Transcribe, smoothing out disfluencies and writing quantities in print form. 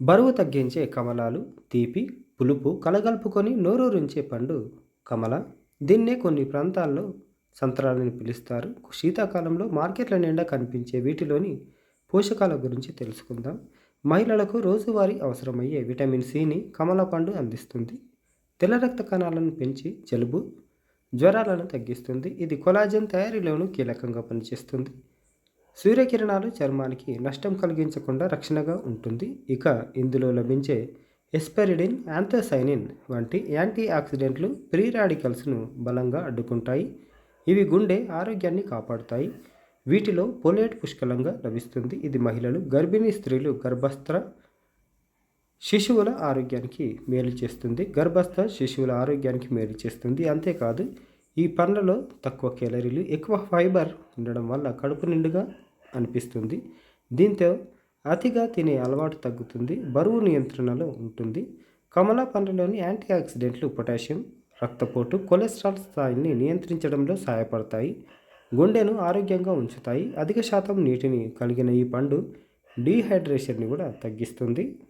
బరువు తగ్గించే కమలాలు తీపి, పులుపు కలగలుపుకొని నోరూరించే పండు కమల. దీన్నే కొన్ని ప్రాంతాల్లో సంత్రాలని పిలుస్తారు. శీతాకాలంలో మార్కెట్ల నిండా కనిపించే వీటిలోని పోషకాల గురించి తెలుసుకుందాం. మహిళలకు రోజువారీ అవసరమయ్యే విటమిన్ సిని కమల పండు అందిస్తుంది. తెల్ల రక్త కణాలను పెంచి జలుబు, జ్వరాలను తగ్గిస్తుంది. ఇది కొలాజన్ తయారీలోనూ కీలకంగా పనిచేస్తుంది. సూర్యకిరణాలు చర్మానికి నష్టం కలిగించకుండా రక్షణగా ఉంటుంది. ఇక ఇందులో లభించే ఎస్పెరిడిన్, యాంథోసైనిన్ వంటి యాంటీ ఆక్సిడెంట్లు ఫ్రీ రాడికల్స్ను బలంగా అడ్డుకుంటాయి. ఇవి గుండె ఆరోగ్యాన్ని కాపాడుతాయి. వీటిలో పోలేట్ పుష్కలంగా లభిస్తుంది. ఇది మహిళలు, గర్భిణీ స్త్రీలు, శిశువుల ఆరోగ్యానికి మేలు చేస్తుంది. గర్భస్థ శిశువుల ఆరోగ్యానికి మేలు చేస్తుంది. అంతేకాదు ఈ పండ్లలో తక్కువ కేలరీలు, ఎక్కువ ఫైబర్ ఉండడం వల్ల కడుపు నిండుగా అనిపిస్తుంది. దీంతో అతిగా తినే అలవాటు తగ్గుతుంది. బరువు నియంత్రణలో ఉంటుంది. కమలా పండ్లలోని యాంటీ ఆక్సిడెంట్లు పొటాషియం రక్తపోటు, కొలెస్ట్రాల్ స్థాయిని నియంత్రించడంలో సహాయపడతాయి. గుండెను ఆరోగ్యంగా ఉంచుతాయి. అధిక శాతం నీటిని కలిగిన ఈ పండు డీహైడ్రేషన్ని కూడా తగ్గిస్తుంది.